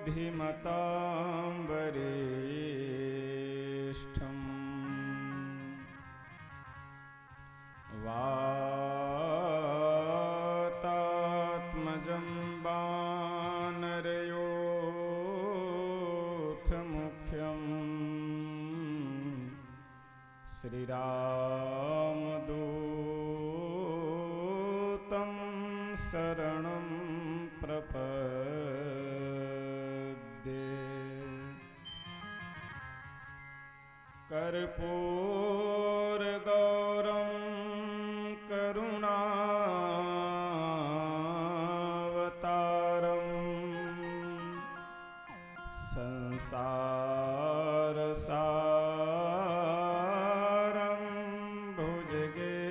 बुद्धिमतां वरिष्ठम् वातात्मजं वानरयोऽथ मुख्यम् श्रीरामदूतं शरणं प्रपद्ये। कर्पूरगौरं करुणावतारं संसारसारं भुजगेन्द्रहारं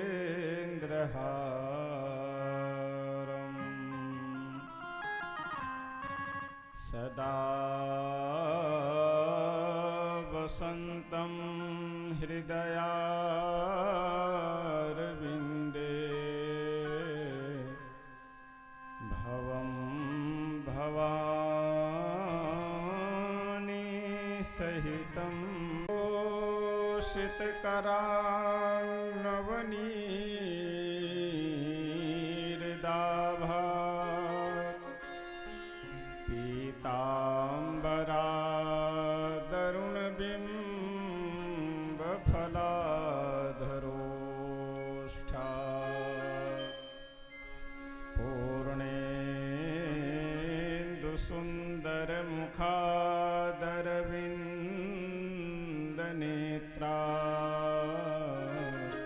सदा वसन्तं हृदयारविन्दे भवं भवानी सहितं पोषितकरान्नवनीर्दाभात् पीताम्बरादरुणबिम्बफलाधरोष्ठात् पूर्णेन्दुसुन्दरमुखादरविन्दनेत्रात्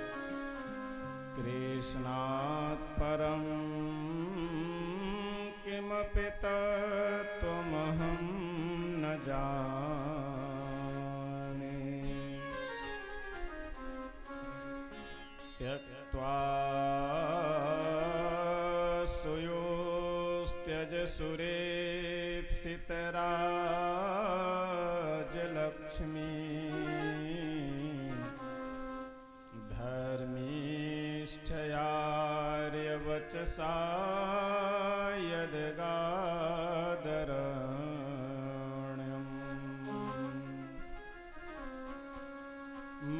कृष्णात् परं किमपि तत्त्वमहं न जाने। त्यक्त्वा सुयोस्त्यज सुरेप्सितराजलक्ष्मी धर्मीष्ठयार्यवचसा यद्गादरण्यम्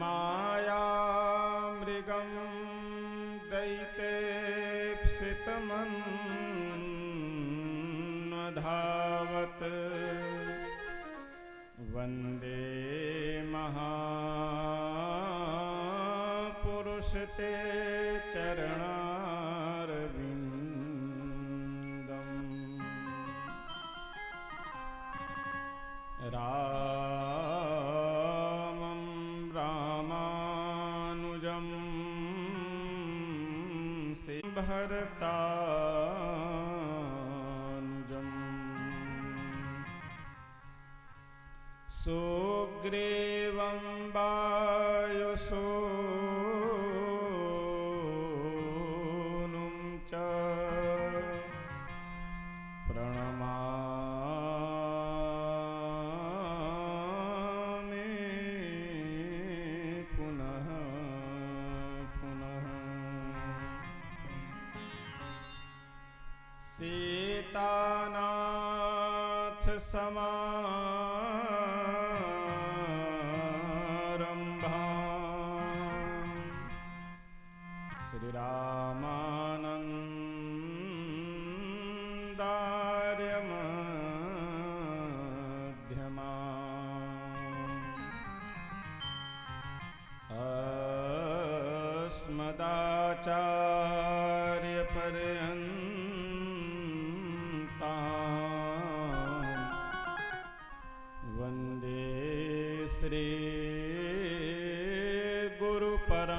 मायामृगं दैतेप्सितमन्वधावत् वन्दे महापुरुष ते चरणारविन्दम्। रामं रामानुजं भरतानुजम् सुग्रीवं वायुसूनुं च प्रणमामि पुनः पुनः। सीतानाथ समारम्भां श्रीरामानन्दार्यमध्यमाम् अस्मदाचार्यपर्यन्तां वन्दे श्री गुरुपरम्पराम्।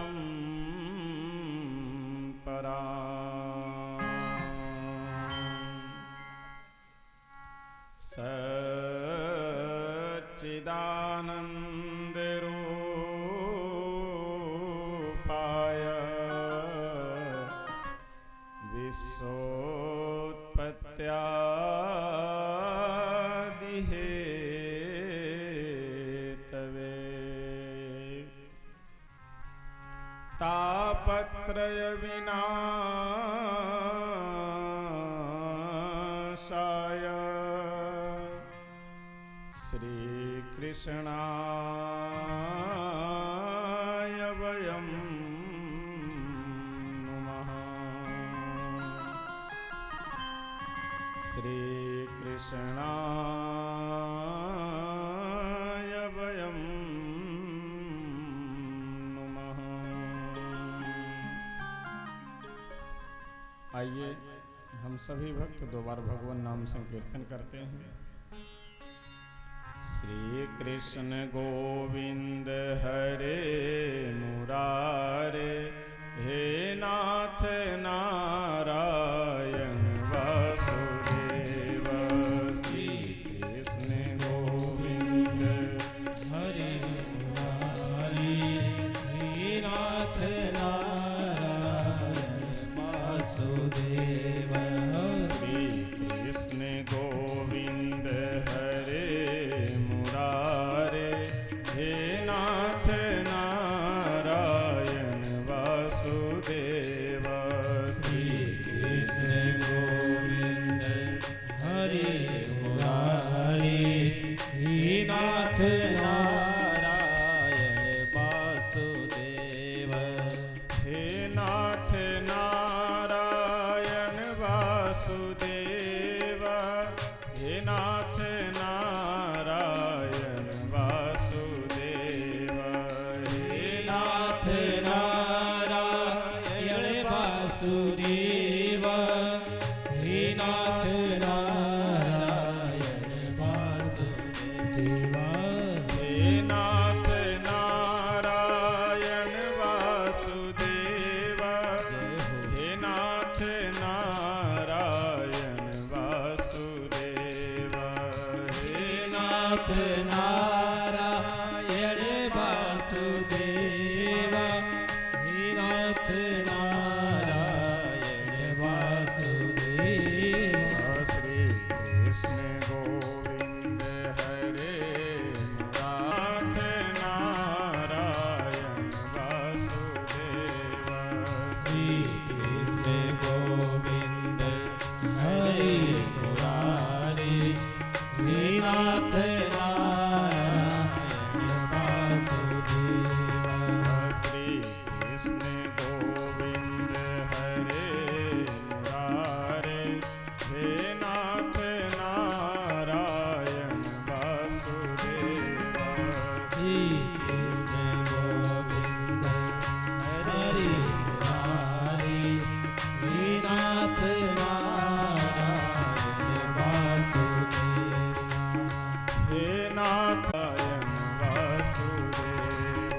सच्चिदानन्दरूपाय विश्वोत्पत्त्यादिहेतवे तापत्रय विनाशाय श्री कृष्णाय वयं नुमः। श्री कृष्णाय वयं नुमः। आइए हम सभी भक्त दो बार भगवान नाम संकीर्तन करते हैं। श्री कृष्ण गोविंद हरे मुरारे, हे नाथ नारायण वासुदेव। श्री कृष्ण गोविंद हरे मुरारी, हे नाथ नारायण वासुदेव। श्री कृष्ण गोविंद हरे मुरारे, हे नाथ नारायण वासुदेव। श्री कृष्ण गोविंद हरे मुरारी, हे नाथ नारायण वासुदेव। हे नाथ नारायण वासुदेव, हे नाथ नारायण वासुदेव। हे नाथ नारायण वासुदेव, हे नाथ नारायण वासुदेव। हे नाथ नारायण वासुदेव, हे नाथ नारायण वासुदेव। हे नाथ नारायण वासुदेव, हे नाथ नारायण वासुदेव। श्री कृष्ण गोविंद हरे मुरारे, नारायण वासुदेव। श्री कृष्ण गोविंद हरे मुरारी, हे नाथ नारायण वासुदेव। श्री कृष्ण गोविंद हरे मुरारे, हे नाथ नारायण वासुदेव। श्री कृष्ण गोविंद हरे मुरारी, हे नाथ नारायण वासुदेव। हे नारायण वासुदेव।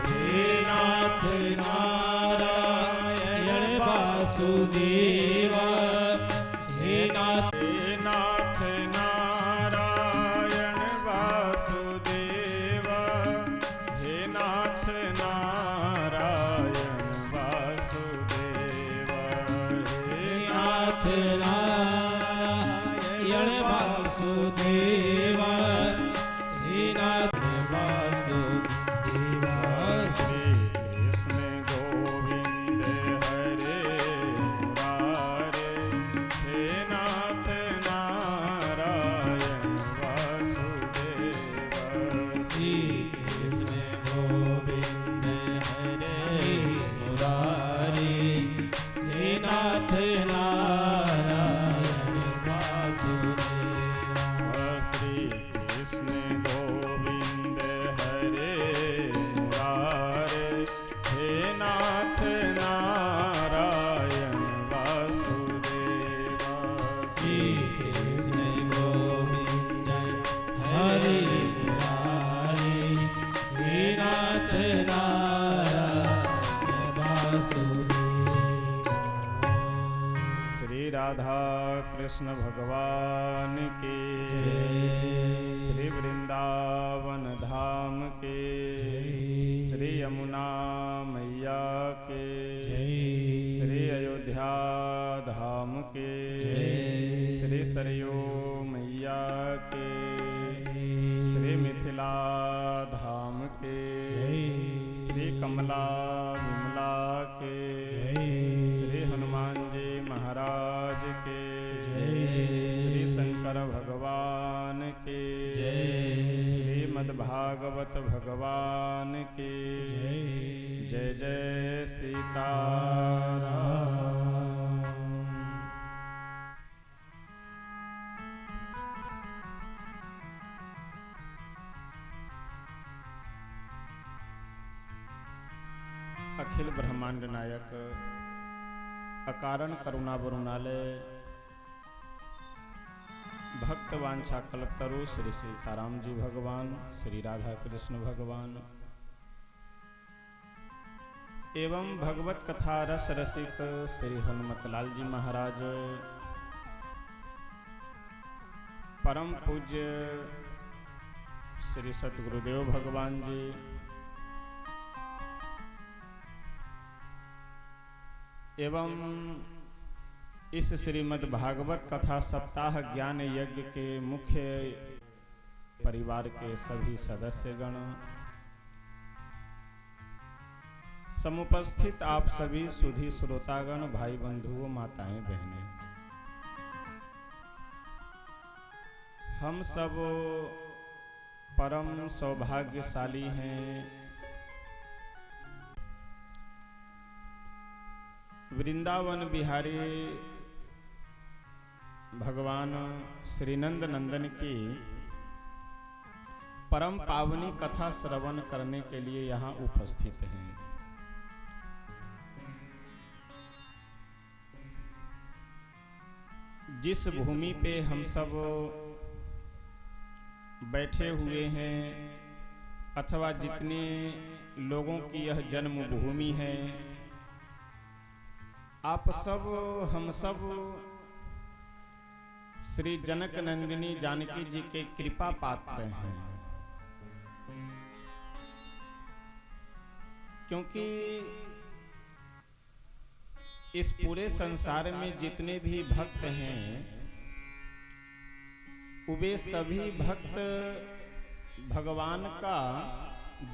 हे नाथ नारायण वासुदेव, हे नाथ हे नाथ नारायण वासुदेव, हे नाथ नारायण वासुदेव। हे नाथ नारायण वासुदेव, हे नाथ वासुदेव। श्री कृष्ण गोविंद हरे मुरारे, हे नाथ नारायण वासुदेव। श्री कृष्ण गोविंद हरे मुरारी, हे नाथ नारायण वासुदेव। श्री कृष्ण गोविंद हरे मुरारे, हे नाथ नारायण वासुदेव। श्री कृष्ण गोविंद हरे मुरारी, हे नाथ नारायण वासुदेव। श्री राधा कृष्ण भगवान के, जय। श्री वृंदावन धाम के, जय। श्री यमुना मैया के, जय। श्री अयोध्या धाम के, जय। श्री सरयू मैया के, श्री मिथिला धाम के, श्री कमला विमला के, श्री हनुमान जी महाराज के, श्री शंकर भगवान की श्रीमद्भागवत भगवान की जय जय सीताराम। अखिल ब्रह्मांड नायक अकारण करुणा वरुणालय भक्त वांछा कल्पतरु श्री सीताराम जी भगवान, श्री राधा कृष्ण भगवान एवं भगवत कथा रस रसिक श्री हनुमतलाल जी महाराज, परम पूज्य श्री सतगुरुदेव भगवान जी, एवं इस श्रीमद् भागवत कथा सप्ताह ज्ञान यज्ञ के मुख्य परिवार के सभी सदस्यगण, समुपस्थित आप सभी सुधी श्रोतागण, भाई बंधुओं, माताएं बहनें, हम सब परम सौभाग्यशाली हैं। वृंदावन बिहारी भगवान श्री नंद नंदन की परम पावनी कथा श्रवण करने के लिए यहाँ उपस्थित हैं। जिस भूमि पे हम सब बैठे हुए हैं अथवा जितने लोगों की यह जन्म भूमि है, आप सब हम सब श्री जनक नंदिनी जानकी जी के कृपा पात्र हैं। क्योंकि इस पूरे संसार में जितने भी भक्त हैं वे सभी भक्त भगवान का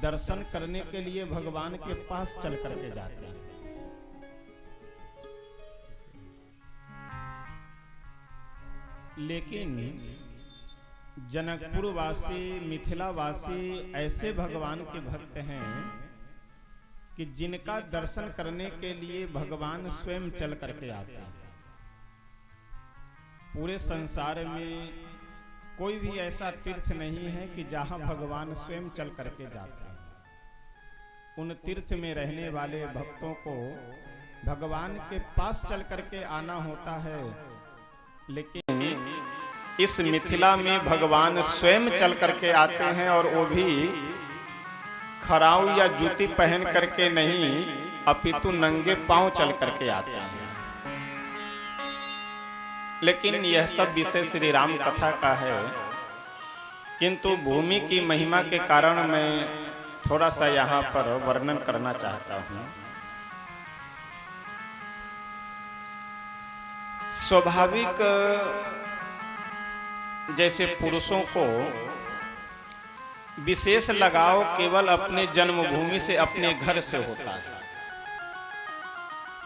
दर्शन करने के लिए भगवान के पास चल करके जाते हैं। लेकिन जनकपुर वासी, मिथिला वासी ऐसे भगवान के भक्त हैं कि जिनका दर्शन करने के लिए भगवान स्वयं चल करके आते हैं। पूरे संसार में कोई भी ऐसा तीर्थ नहीं है कि जहां भगवान स्वयं चल करके जाते हैं। उन तीर्थ में रहने वाले भक्तों को भगवान के पास चल करके आना होता है। लेकिन इस मिथिला में भगवान स्वयं चल करके आते हैं, और वो भी खराऊ या जूती पहन करके नहीं, अपितु नंगे पांव चल करके आते हैं। लेकिन यह सब विषय श्री राम कथा का है, किंतु भूमि की महिमा के कारण मैं थोड़ा सा यहाँ पर वर्णन करना चाहता हूँ। स्वाभाविक जैसे पुरुषों को विशेष लगाव केवल अपने जन्मभूमि से, अपने घर से होता है,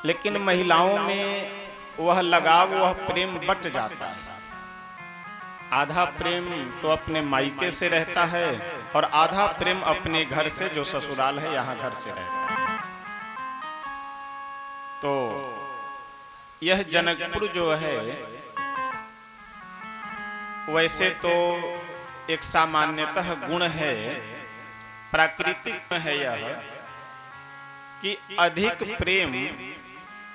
लेकिन महिलाओं में वह लगाव, वह प्रेम बट जाता है। आधा प्रेम तो अपने मायके से रहता है और आधा प्रेम अपने घर से, जो ससुराल है यहाँ घर से रहता है। तो यह जनकपुर जो है वैसे तो एक सामान्यतः गुण है, प्राकृतिक है यह, कि अधिक प्रेम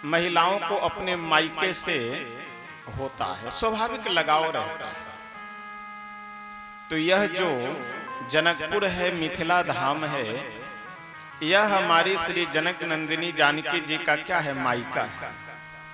महिलाओं को अपने मायके से होता है, स्वाभाविक लगाव रहता है। तो यह जो जनकपुर है, मिथिला धाम है, यह हमारी श्री जनक नंदिनी जानकी जी का क्या है, मायका है।